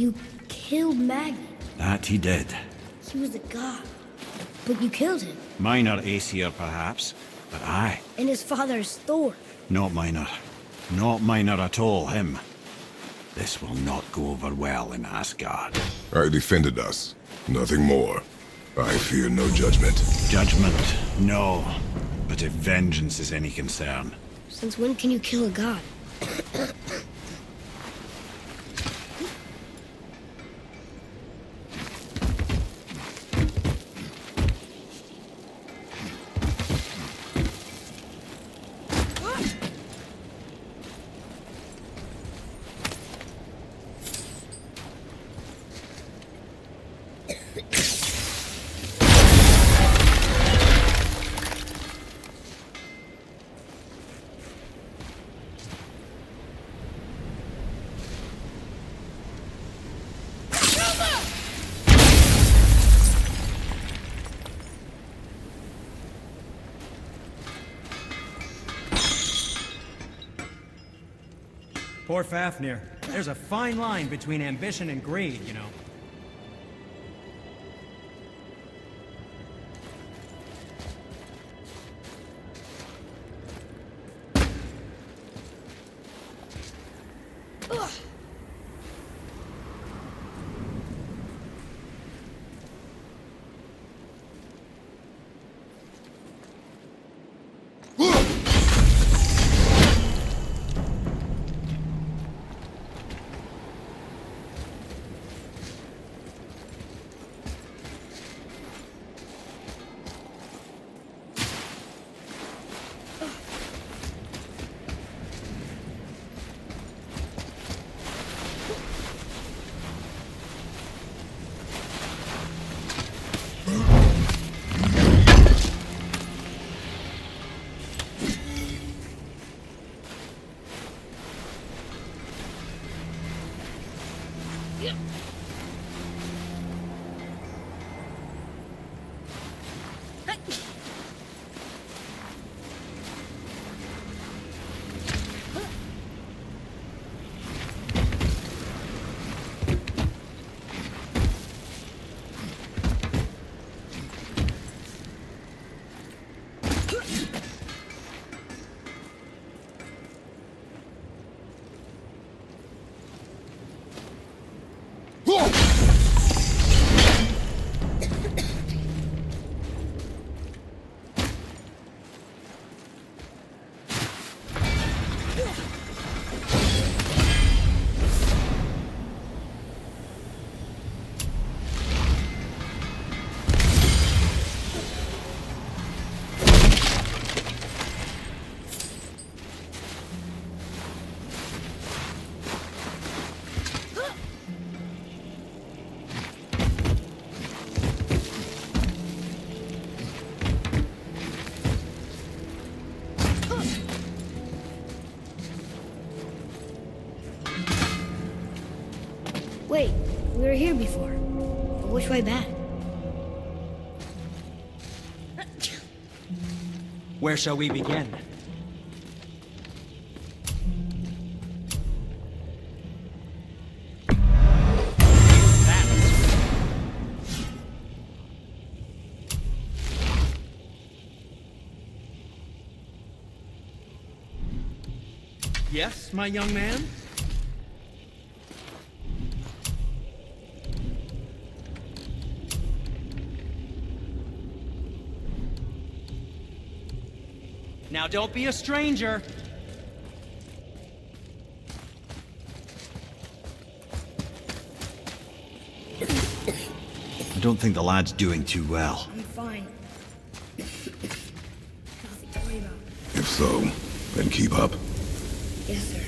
You killed Magni. That he did. He was a god. But you killed him. Minor Aesir, perhaps, but I. And his father is Thor. Not minor. Not minor at all, him. This will not go over well in Asgard. I defended us. Nothing more. I fear no judgment. Judgment, no. But if vengeance is any concern... Since when can you kill a god? Poor Fafnir. There's a fine line between ambition and greed, you know. Wait, we were here before. But which way back? Where shall we begin? Yes, my young man? Now don't be a stranger. I don't think the lad's doing too well. I'm fine. Nothing to worry about. If so, then keep up. Yes, sir.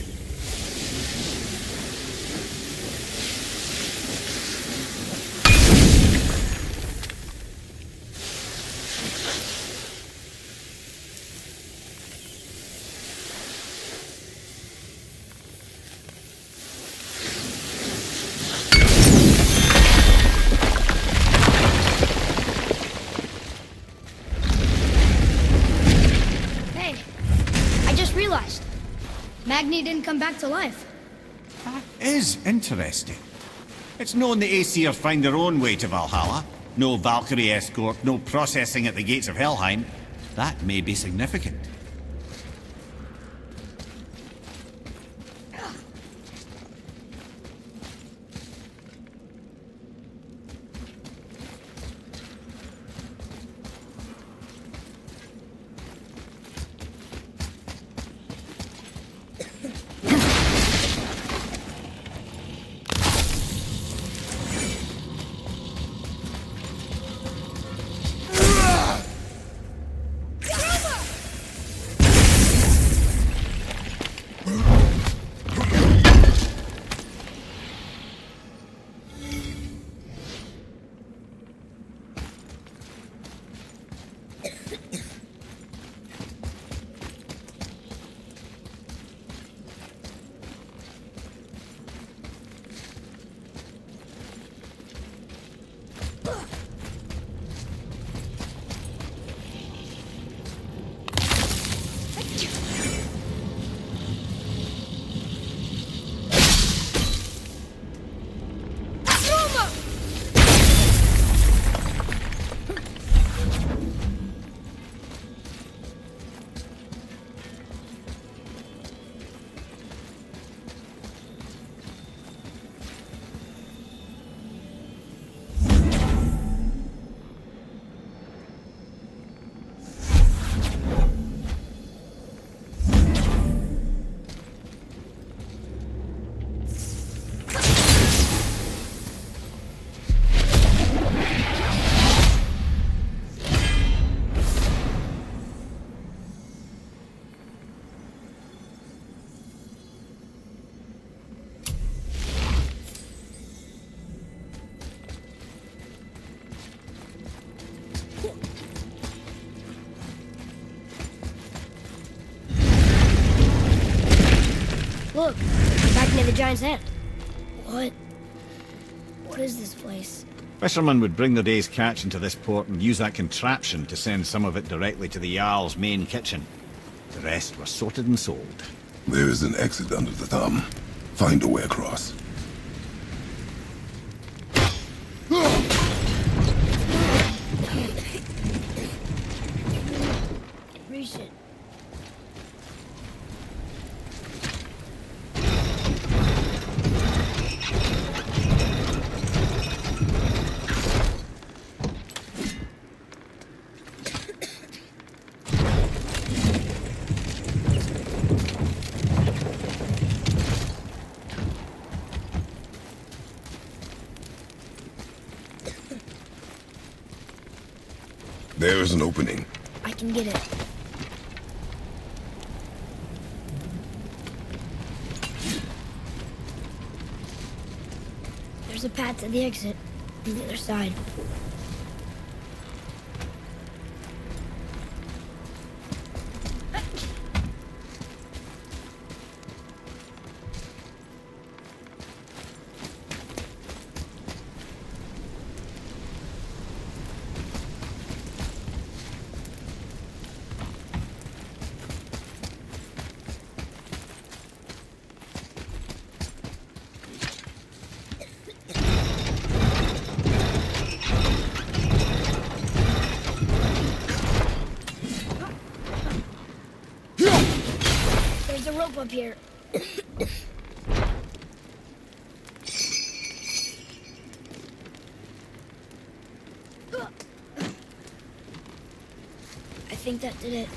Magni didn't come back to life. That is interesting. It's known the Aesir find their own way to Valhalla. No Valkyrie escort, no processing at the gates of Helheim. That may be significant. Look, back near the giant's head. What? What is this place? Fishermen would bring their day's catch into this port and use that contraption to send some of it directly to the Jarl's main kitchen. The rest were sorted and sold. There is an exit under the thumb. Find a way across. Reach it. There is an opening. I can get it. There's a path to the exit on the other side. There's a rope up here. I think that did it.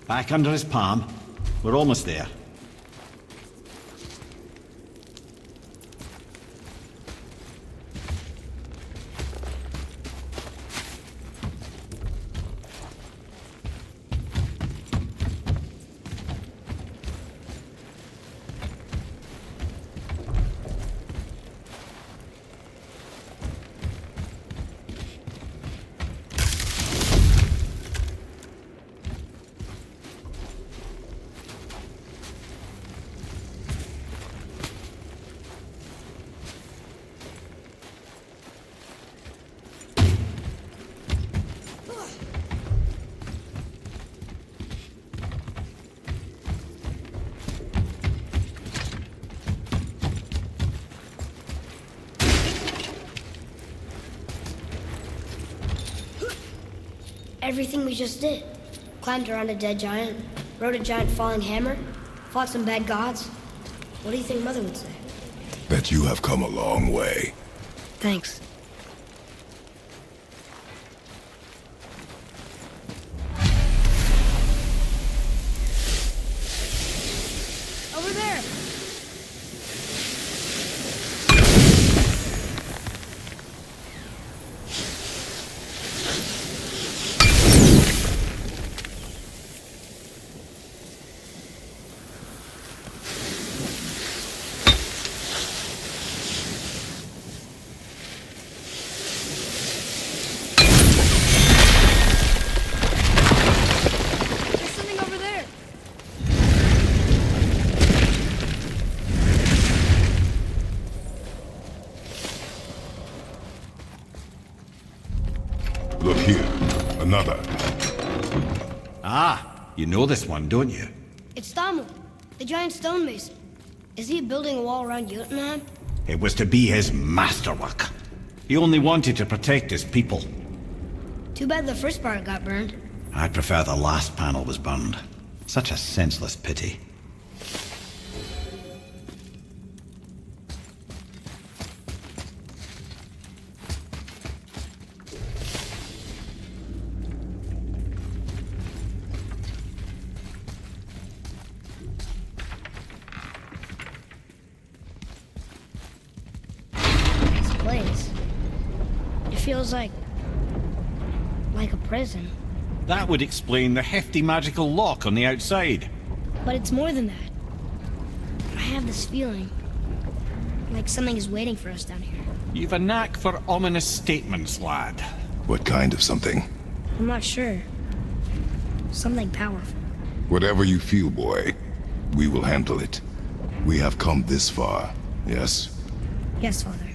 Back under his palm. We're almost there. Everything we just did. Climbed around a dead giant, rode a giant falling hammer, fought some bad gods. What do you think Mother would say? That you have come a long way. Thanks. Over there! There's something over there! Look here. Another. Ah, you know this one, don't you? It's Thamur, the giant stonemason. Is he building a wall around Jotunheim? It was to be his masterwork. He only wanted to protect his people. Too bad the first part got burned. I'd prefer the last panel was burned. Such a senseless pity. This place. It feels like a prison. That would explain the hefty magical lock on the outside. But it's more than that. I have this feeling like something is waiting for us down here. You've a knack for ominous statements, lad. What kind of something? I'm not sure. Something powerful. Whatever you feel, boy, we will handle it. We have come this far, yes? Yes, Father.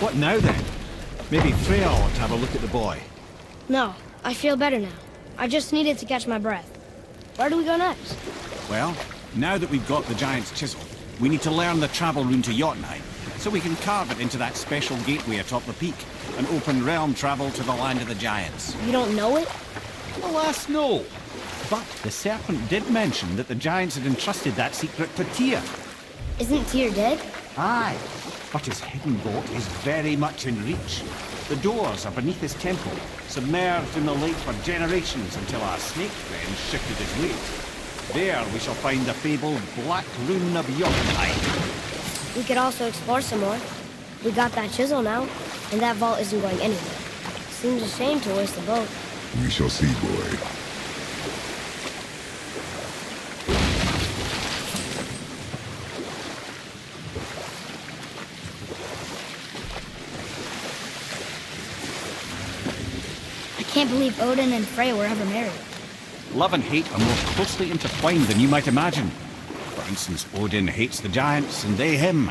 What now then? Maybe Freya ought to have a look at the boy. No, I feel better now. I just needed to catch my breath. Where do we go next? Well, now that we've got the giant's chisel, we need to learn the travel rune to Jotunheim, so we can carve it into that special gateway atop the peak, and open realm travel to the land of the giants. You don't know it? Alas, no. But the serpent did mention that the giants had entrusted that secret to Tyr. Isn't Tyr dead? Aye, but his hidden vault is very much in reach. The doors are beneath his temple, submerged in the lake for generations until our snake friend shifted his weight. There we shall find the fabled Black Rune of Jotunheim. We could also explore some more. We got that chisel now, and that vault isn't going anywhere. Seems a shame to waste the boat. We shall see, boy. I can't believe Odin and Freya were ever married. Love and hate are more closely intertwined than you might imagine. For instance, Odin hates the giants and they him.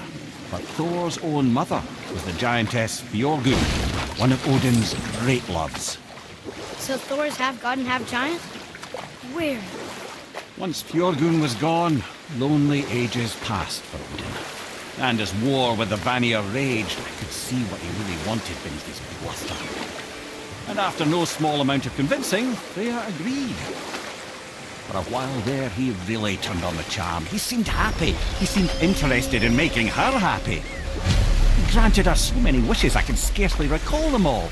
But Thor's own mother was the giantess Fjorgyn, one of Odin's great loves. So Thor's half god and half giant? Weird. Once Fjorgyn was gone, lonely ages passed for Odin. And as war with the Vanir raged, I could see what he really wanted beneath his bluster. And after no small amount of convincing, Freya agreed. For a while there, he really turned on the charm. He seemed happy. He seemed interested in making her happy. He granted her so many wishes I can scarcely recall them all.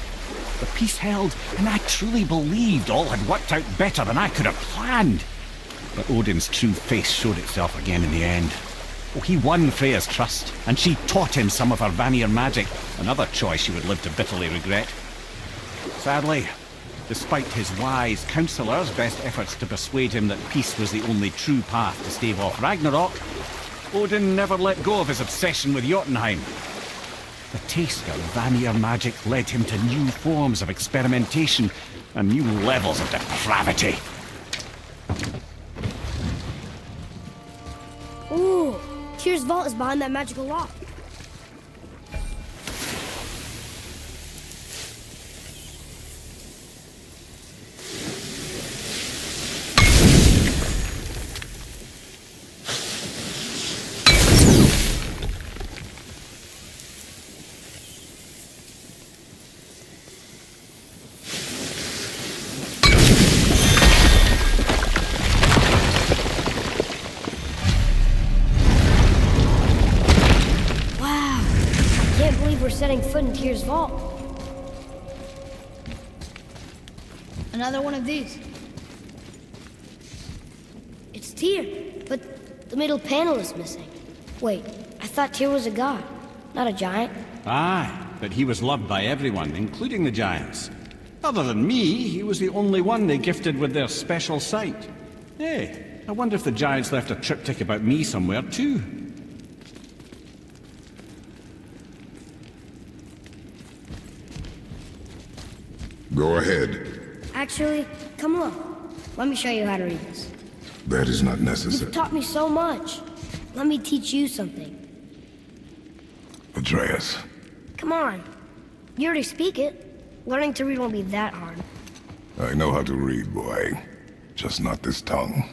The peace held, and I truly believed all had worked out better than I could have planned. But Odin's true face showed itself again in the end. Oh, he won Freya's trust, and she taught him some of her Vanir magic, another choice she would live to bitterly regret. Sadly, despite his wise counselors' best efforts to persuade him that peace was the only true path to stave off Ragnarok, Odin never let go of his obsession with Jotunheim. The taste of Vanir magic led him to new forms of experimentation and new levels of depravity. Ooh, Tyr's vault is behind that magical rock. Setting foot in Tyr's vault. Another one of these. It's Tyr, but the middle panel is missing. Wait, I thought Tyr was a god, not a giant. Aye, but he was loved by everyone, including the giants. Other than me, he was the only one they gifted with their special sight. Hey, I wonder if the giants left a triptych about me somewhere too. Go ahead. Actually, come on. Let me show you how to read this. That is not necessary. You've taught me so much. Let me teach you something. Atreus. Come on. You already speak it. Learning to read won't be that hard. I know how to read, boy. Just not this tongue.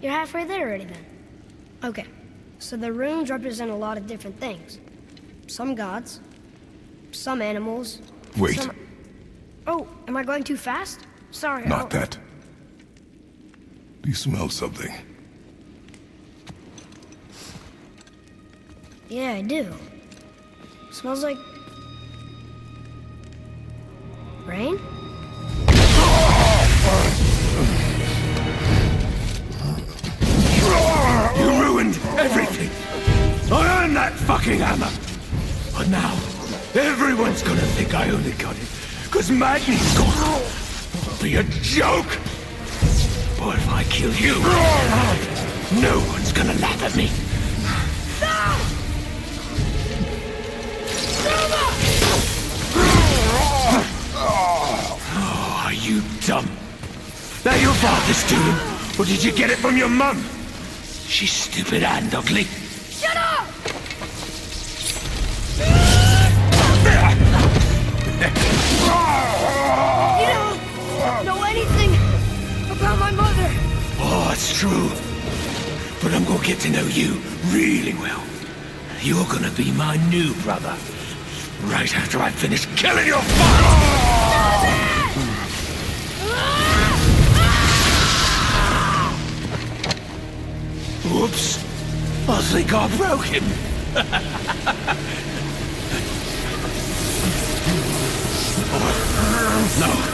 You're halfway there already then. Okay, so the runes represent a lot of different things. Some gods, some animals. Wait. Oh, am I going too fast? Sorry. Not that. Do you smell something? Yeah, I do. Smells like... rain? You ruined everything! I earned that fucking hammer! But now, everyone's gonna think I only got it because Magni's gone. It'll be a joke! Or if I kill you, no one's gonna laugh at me. Oh, are you dumb? That your father's doing? Or did you get it from your mum? She's stupid and ugly. Shut up! That's true. But I'm gonna get to know you really well. You're gonna be my new brother. Right after I finish killing your father! Whoops. I think I broke him. No.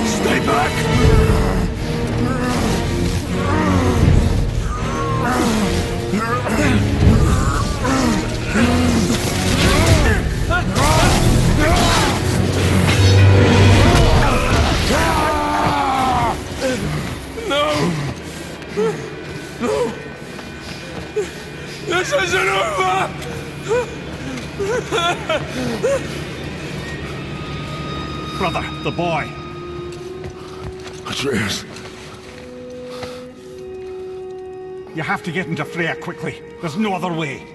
Stay back! No! No! This isn't over! Brother, the boy. Atreus. You have to get into Freya quickly. There's no other way.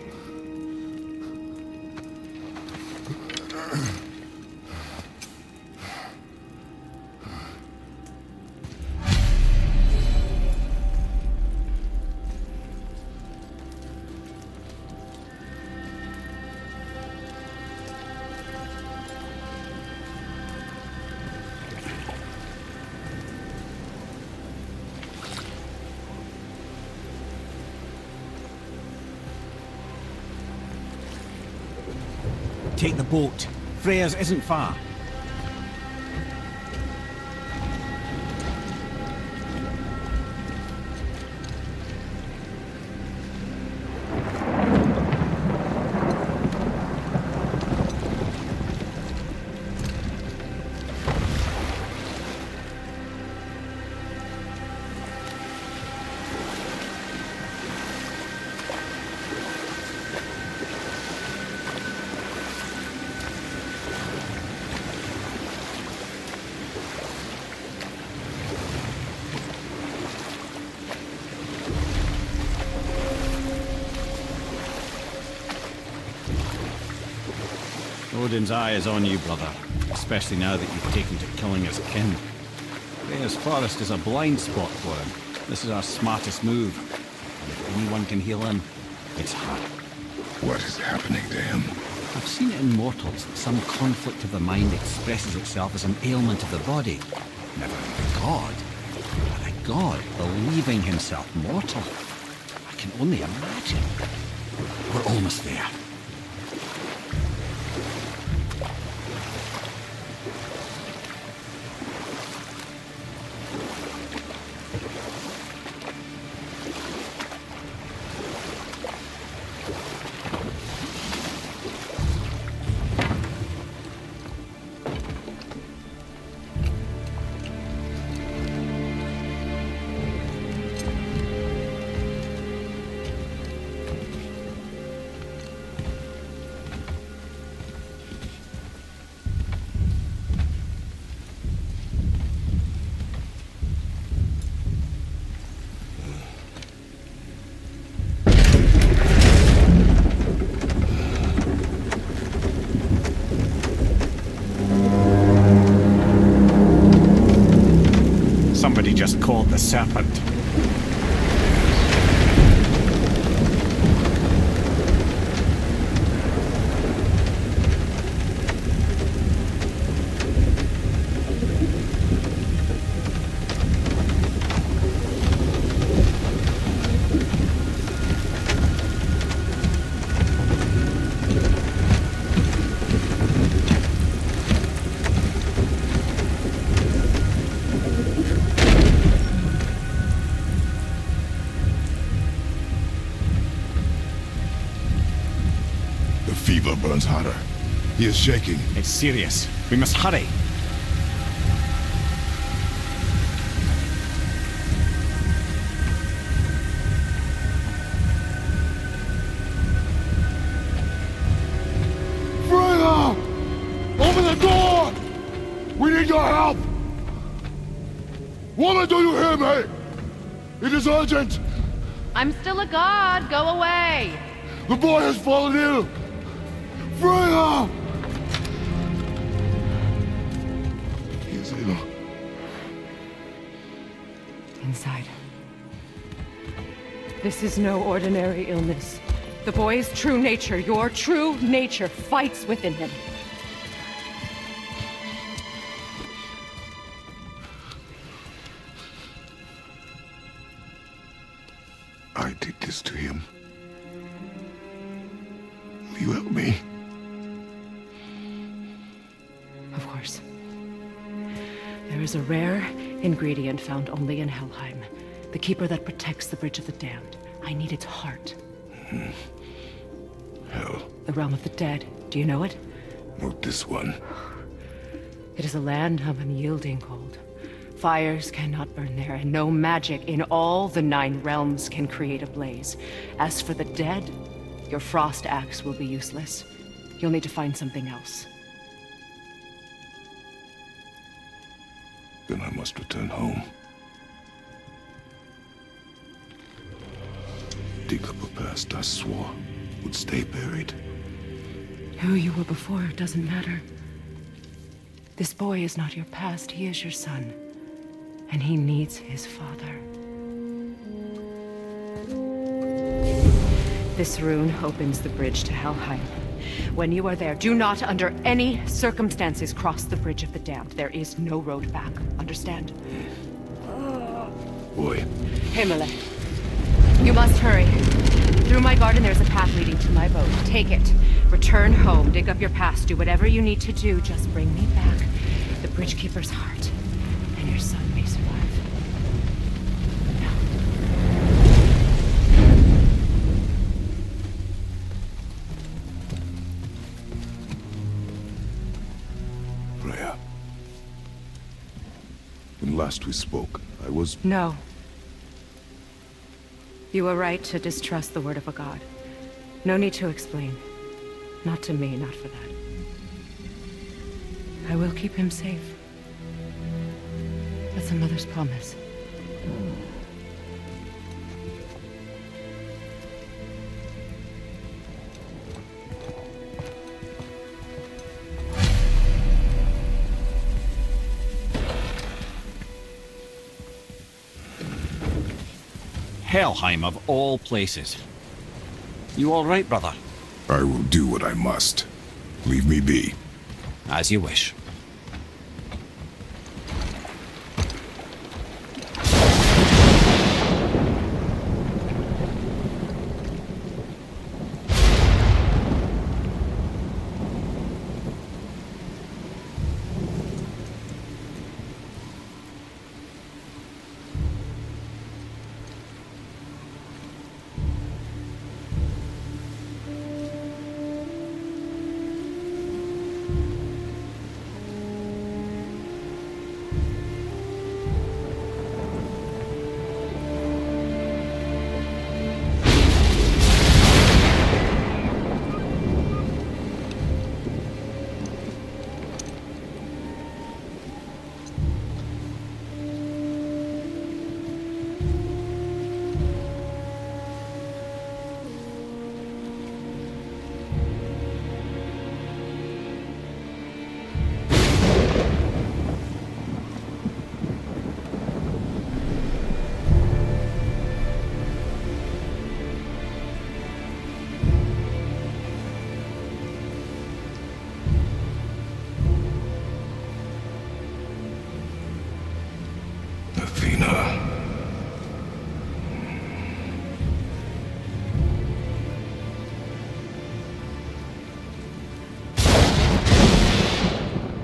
Take the boat. Freya's isn't far. Odin's eye is on you, brother. Especially now that you've taken to killing his kin. Freya's forest is a blind spot for him. This is our smartest move. And if anyone can heal him, it's her. What is happening to him? I've seen it in mortals that some conflict of the mind expresses itself as an ailment of the body. Never in a god. But a god believing himself mortal. I can only imagine. We're almost there. Somebody just called the serpent. Fever burns hotter. He is shaking. It's serious. We must hurry. Freya! Open the door! We need your help! Woman, do you hear me? It is urgent! I'm still a god. Go away. The boy has fallen ill! Freya! He is ill. Inside. This is no ordinary illness. The boy's true nature, your true nature, fights within him. I did this to him. Will you help me? Of course. There is a rare ingredient found only in Helheim. The keeper that protects the Bridge of the Damned. I need its heart. Hell. The realm of the dead. Do you know it? Not this one. It is a land of unyielding cold. Fires cannot burn there, and no magic in all the 9 realms can create a blaze. As for the dead, your frost axe will be useless. You'll need to find something else. Then I must return home. Dig up a past I swore would stay buried. Who you were before doesn't matter. This boy is not your past, he is your son. And he needs his father. This rune opens the bridge to Helheim. When you are there, do not under any circumstances cross the Bridge of the Damned. There is no road back. Understand? Boy. Himalay. You must hurry. Through my garden there's a path leading to my boat. Take it. Return home. Dig up your past. Do whatever you need to do. Just bring me back the Bridgekeeper's heart. And your son may survive. Now. Freya. When last we spoke, I was... No. You were right to distrust the word of a god. No need to explain. Not to me, not for that. I will keep him safe. That's a mother's promise. Helheim of all places. You all right, brother? I will do what I must. Leave me be. As you wish.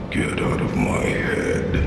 Get out of my head.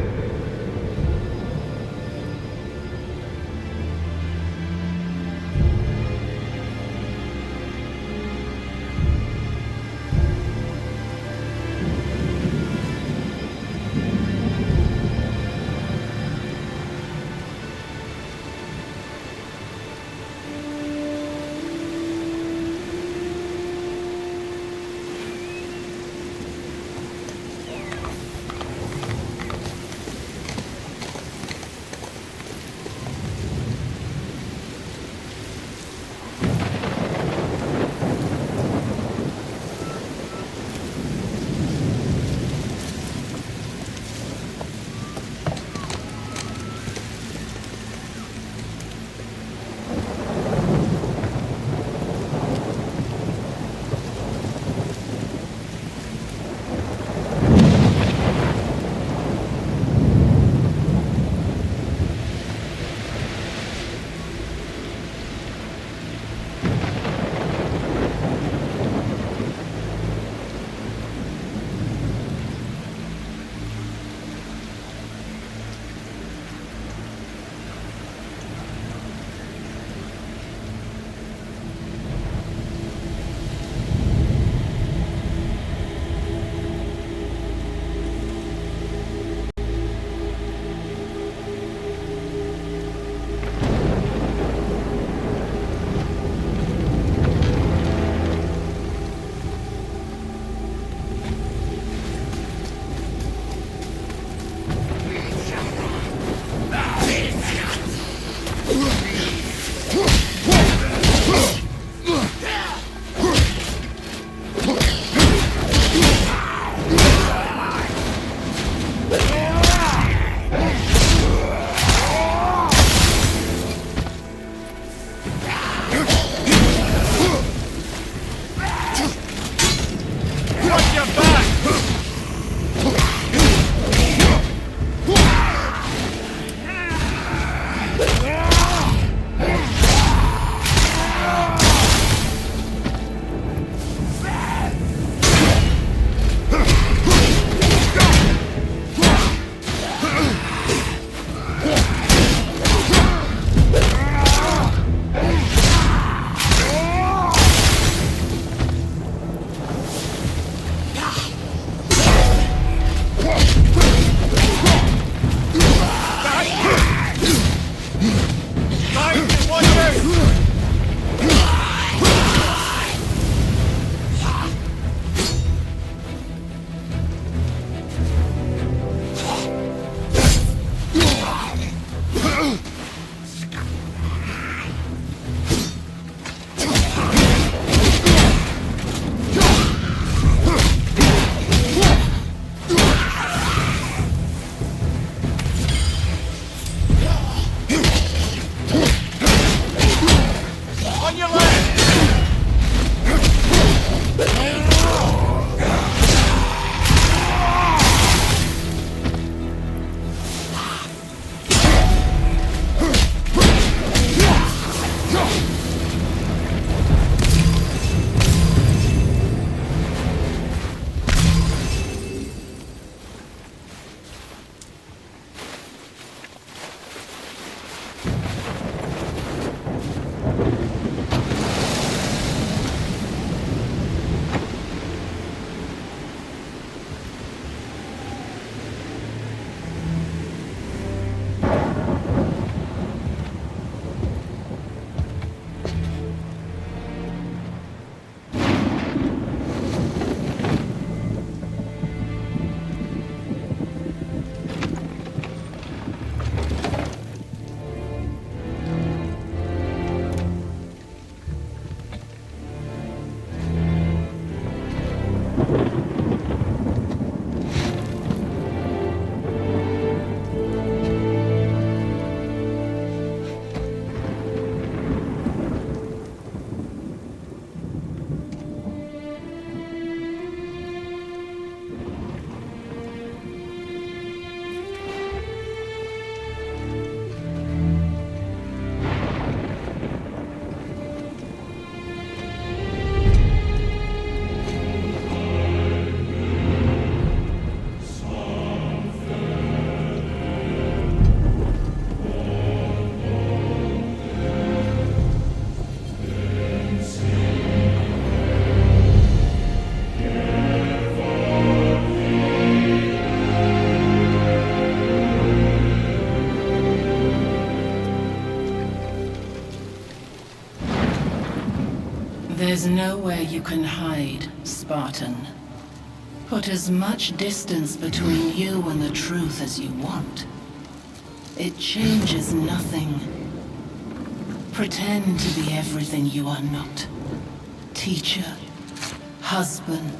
There's nowhere you can hide, Spartan. Put as much distance between you and the truth as you want. It changes nothing. Pretend to be everything you are not. Teacher, husband,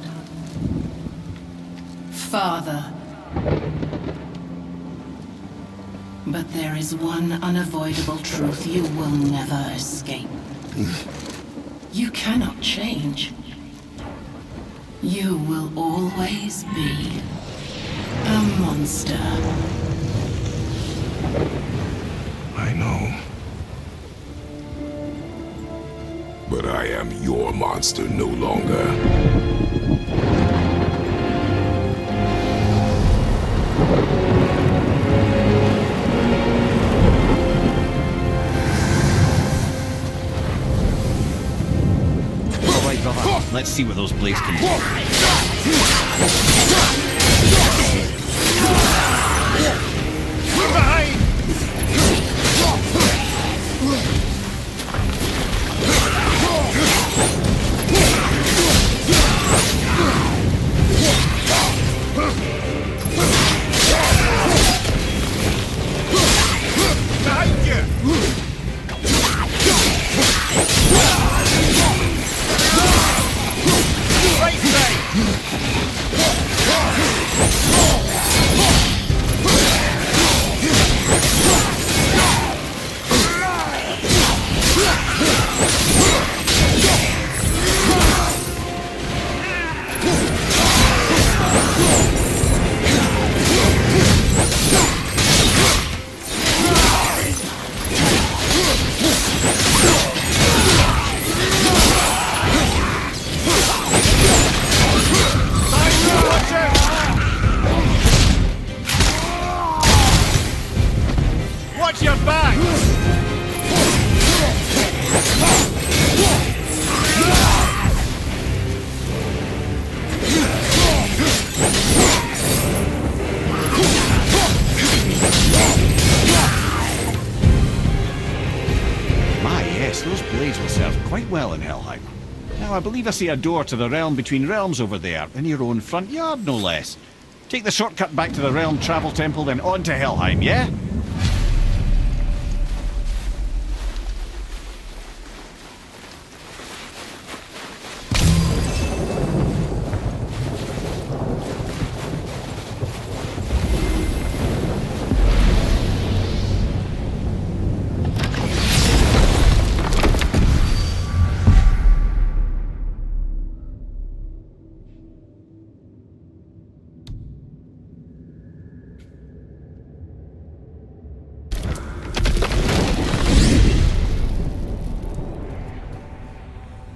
father. But there is one unavoidable truth you will never escape. You cannot change. You will always be a monster. I know. But I am your monster no longer. All right, brother. Let's see what those blades can do. Watch your back! My, yes, those blades will serve quite well in Helheim. Now, I believe I see a door to the realm between realms over there, in your own front yard, no less. Take the shortcut back to the Realm Travel Temple, then on to Helheim, yeah?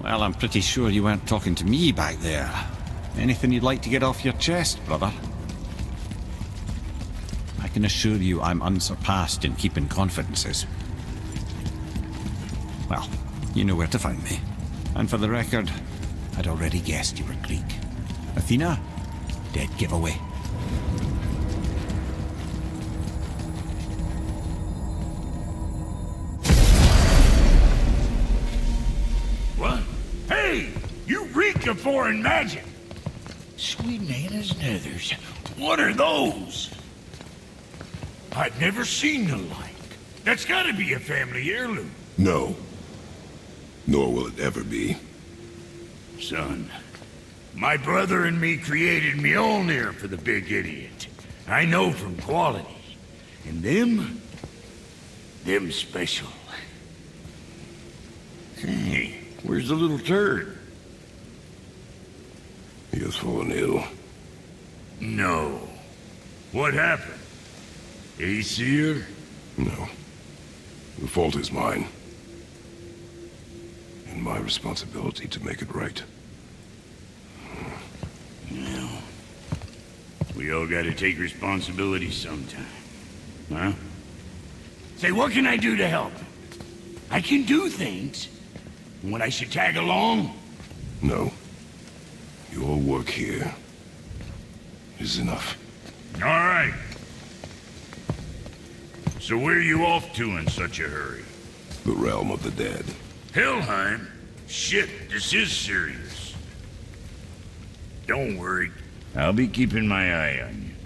Well, I'm pretty sure you weren't talking to me back there. Anything you'd like to get off your chest, brother? I can assure you I'm unsurpassed in keeping confidences. Well, you know where to find me. And for the record, I'd already guessed you were Greek. Athena? Dead giveaway. What? Hey! You reek of foreign magic! Sweet Nana's nethers. What are those? I've never seen the like. That's gotta be a family heirloom. No. Nor will it ever be. Son, my brother and me created Mjolnir for the big idiot. I know from quality. And them special. Hey, where's the little turd? He has fallen ill. No. What happened? Aesir? No. The fault is mine. And my responsibility to make it right. Well, we all gotta take responsibility sometime. Huh? Say, what can I do to help? I can do things. When I should tag along? No. Your work here is enough. All right. So where are you off to in such a hurry? The realm of the dead. Helheim? Shit, this is serious. Don't worry. I'll be keeping my eye on you.